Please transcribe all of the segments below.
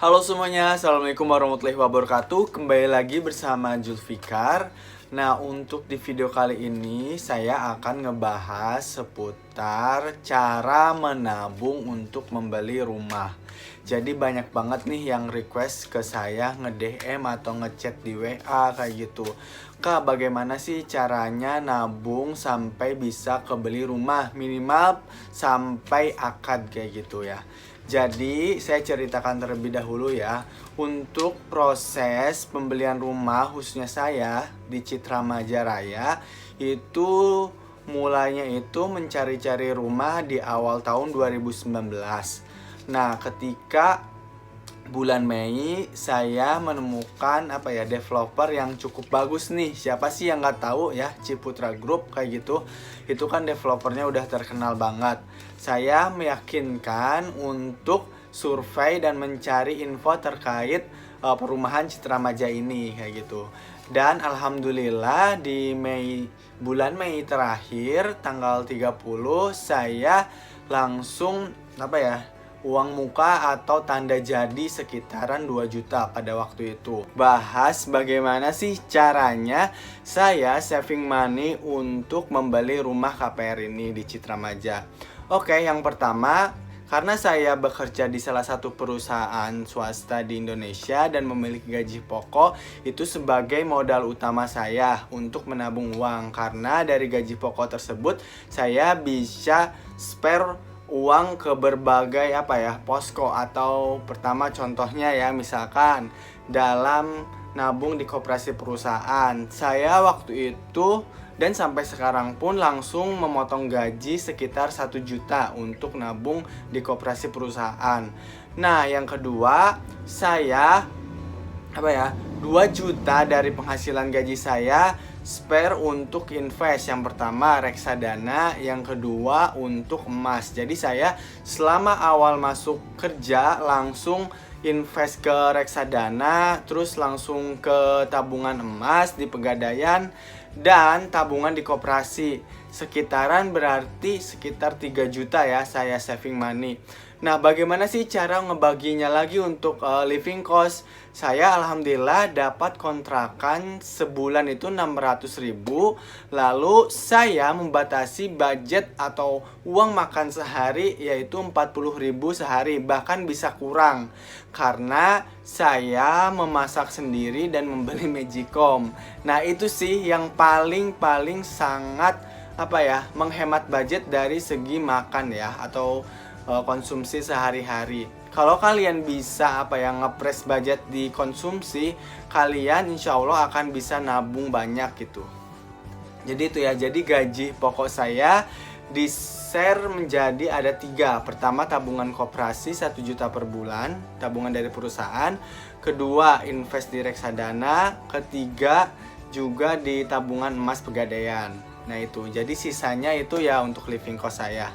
Halo semuanya, Assalamualaikum warahmatullahi wabarakatuh. Kembali lagi bersama Julfikar. Nah, untuk di video kali ini saya akan ngebahas seputar cara menabung untuk membeli rumah. Jadi banyak banget nih yang request ke saya nge-DM atau ngechat di WA kayak gitu. Kak, bagaimana sih caranya nabung sampai bisa kebeli rumah, minimal sampai akad kayak gitu ya. Jadi saya ceritakan terlebih dahulu ya. Untuk proses pembelian rumah khususnya saya di Citra Majaraya itu mulainya itu mencari-cari rumah di awal tahun 2019. Nah, ketika bulan Mei saya menemukan developer yang cukup bagus nih. Siapa sih yang nggak tahu ya, Ciputra Group kayak gitu. Itu kan developernya udah terkenal banget. Saya meyakinkan untuk survei dan mencari info terkait perumahan Citra Maja ini kayak gitu. Dan alhamdulillah di bulan Mei terakhir tanggal 30 saya langsung uang muka atau tanda jadi sekitaran 2 juta pada waktu itu. Bahas bagaimana sih caranya saya saving money untuk membeli rumah KPR ini di Citra Maja. Oke, yang pertama, karena saya bekerja di salah satu perusahaan swasta di Indonesia dan memiliki gaji pokok, itu sebagai modal utama saya untuk menabung uang. Karena dari gaji pokok tersebut saya bisa spare uang ke berbagai posko. Atau pertama contohnya ya, misalkan dalam nabung di koperasi perusahaan, saya waktu itu dan sampai sekarang pun langsung memotong gaji sekitar 1 juta untuk nabung di koperasi perusahaan. Nah, yang kedua, saya 2 juta dari penghasilan gaji saya spare untuk invest. Yang pertama reksadana, yang kedua untuk emas. Jadi saya selama awal masuk kerja langsung invest ke reksadana, terus langsung ke tabungan emas di Pegadaian dan tabungan di koperasi. Sekitaran berarti sekitar 3 juta ya saya saving money. Nah, bagaimana sih cara ngebaginya lagi untuk living cost? Saya alhamdulillah dapat kontrakan sebulan itu 600.000. Lalu saya membatasi budget atau uang makan sehari yaitu 40.000 sehari, bahkan bisa kurang. Karena saya memasak sendiri dan membeli Magicom. Nah, itu sih yang paling sangat menghemat budget dari segi makan ya, atau konsumsi sehari-hari. Kalau kalian bisa ngepres budget di konsumsi, kalian insya Allah akan bisa nabung banyak gitu. Jadi itu ya, jadi gaji pokok saya di share menjadi ada 3. Pertama, tabungan koperasi 1 juta per bulan, tabungan dari perusahaan. Kedua, invest di reksadana. Ketiga, juga di tabungan emas Pegadaian. Nah itu, jadi sisanya itu ya untuk living cost saya.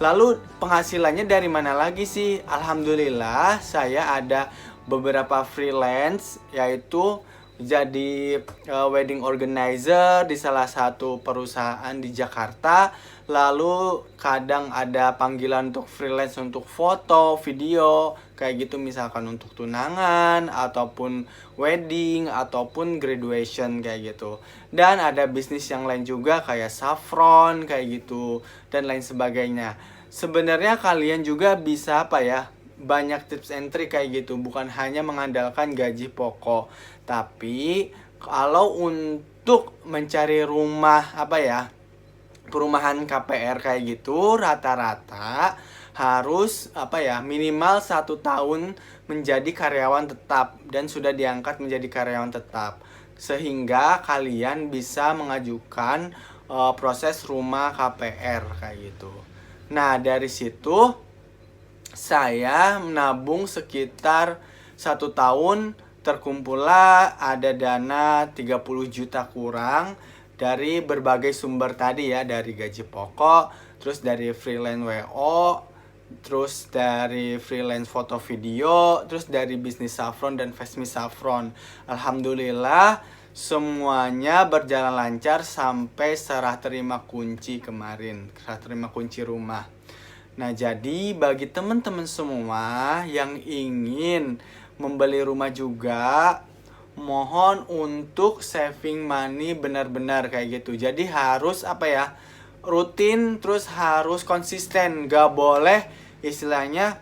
Lalu penghasilannya dari mana lagi sih? Alhamdulillah saya ada beberapa freelance, yaitu jadi wedding organizer di salah satu perusahaan di Jakarta. Lalu kadang ada panggilan untuk freelance untuk foto, video, kayak gitu, misalkan untuk tunangan, ataupun wedding, ataupun graduation kayak gitu. Dan ada bisnis yang lain juga kayak saffron kayak gitu, dan lain sebagainya. Sebenarnya kalian juga bisa banyak tips and trick kayak gitu, bukan hanya mengandalkan gaji pokok. Tapi kalau untuk mencari rumah perumahan KPR kayak gitu, rata-rata harus minimal 1 tahun menjadi karyawan tetap dan sudah diangkat menjadi karyawan tetap, sehingga kalian bisa mengajukan proses rumah KPR kayak gitu. Nah, dari situ saya menabung sekitar 1 tahun, terkumpullah ada dana 30 juta kurang dari berbagai sumber tadi ya, dari gaji pokok, terus dari freelance WO, terus dari freelance foto video, terus dari bisnis saffron dan Fesmi Saffron. Alhamdulillah semuanya berjalan lancar sampai serah terima kunci kemarin, serah terima kunci rumah. Nah, jadi bagi teman-teman semua yang ingin membeli rumah juga, mohon untuk saving money benar-benar kayak gitu. Jadi harus rutin, terus harus konsisten. Gak boleh istilahnya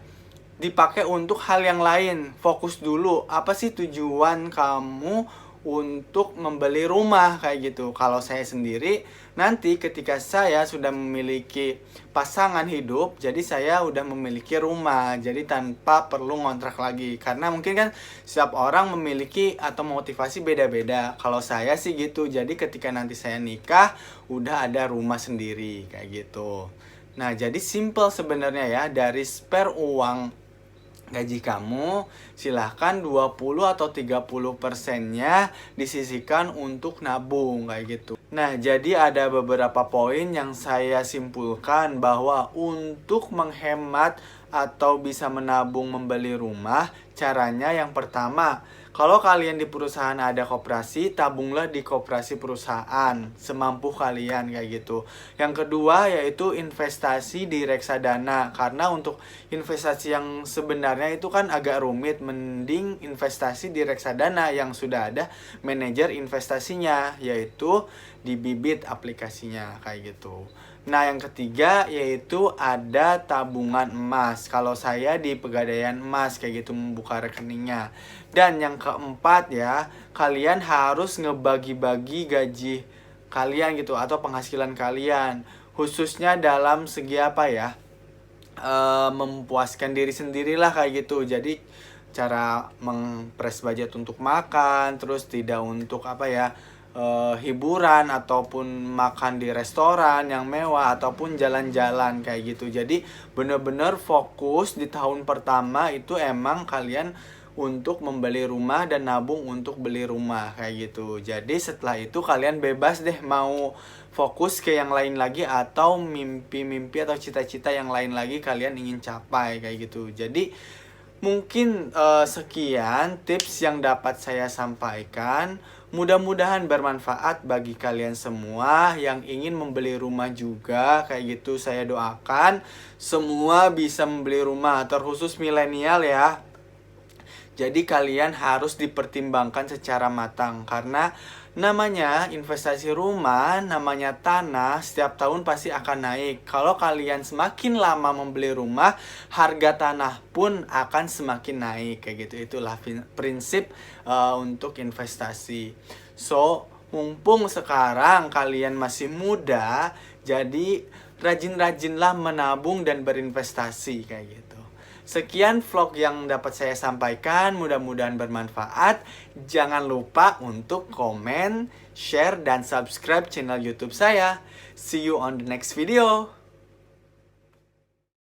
dipakai untuk hal yang lain. Fokus dulu, apa sih tujuan kamu untuk membeli rumah kayak gitu. Kalau saya sendiri, nanti ketika saya sudah memiliki pasangan hidup, jadi saya udah memiliki rumah, jadi tanpa perlu ngontrak lagi. Karena mungkin kan setiap orang memiliki atau motivasi beda-beda. Kalau saya sih gitu, jadi ketika nanti saya nikah udah ada rumah sendiri kayak gitu. Nah, jadi simple sebenarnya ya, dari spare uang gaji kamu, silahkan 20 atau 30%-nya disisihkan untuk nabung kayak gitu. Nah, jadi ada beberapa poin yang saya simpulkan bahwa untuk menghemat atau bisa menabung membeli rumah, caranya yang pertama, kalau kalian di perusahaan ada koperasi, tabunglah di koperasi perusahaan semampu kalian kayak gitu. Yang kedua yaitu investasi di reksadana, karena untuk investasi yang sebenarnya itu kan agak rumit, mending investasi di reksadana yang sudah ada manajer investasinya, yaitu di Bibit aplikasinya kayak gitu. Nah, yang ketiga yaitu ada tabungan emas. Kalau saya di Pegadaian Emas kayak gitu, membuka rekeningnya. Dan yang keempat ya, kalian harus ngebagi-bagi gaji kalian gitu atau penghasilan kalian, khususnya dalam segi memuaskan diri sendirilah kayak gitu. Jadi cara mengpres budget untuk makan, terus tidak untuk hiburan ataupun makan di restoran yang mewah ataupun jalan-jalan kayak gitu. Jadi bener-bener fokus di tahun pertama itu emang kalian untuk membeli rumah dan nabung untuk beli rumah kayak gitu. Jadi setelah itu kalian bebas deh mau fokus ke yang lain lagi atau mimpi-mimpi atau cita-cita yang lain lagi kalian ingin capai kayak gitu. Jadi mungkin sekian tips yang dapat saya sampaikan. Mudah-mudahan bermanfaat bagi kalian semua yang ingin membeli rumah juga kayak gitu. Saya doakan semua bisa membeli rumah, terkhusus milenial ya. Jadi kalian harus dipertimbangkan secara matang, karena namanya investasi rumah, namanya tanah, setiap tahun pasti akan naik. Kalau kalian semakin lama membeli rumah, harga tanah pun akan semakin naik kayak gitu. Itulah prinsip untuk investasi. So, mumpung sekarang kalian masih muda, jadi rajin-rajinlah menabung dan berinvestasi kayak gitu. Sekian vlog yang dapat saya sampaikan, mudah-mudahan bermanfaat. Jangan lupa untuk komen, share, dan subscribe channel YouTube saya. See you on the next video.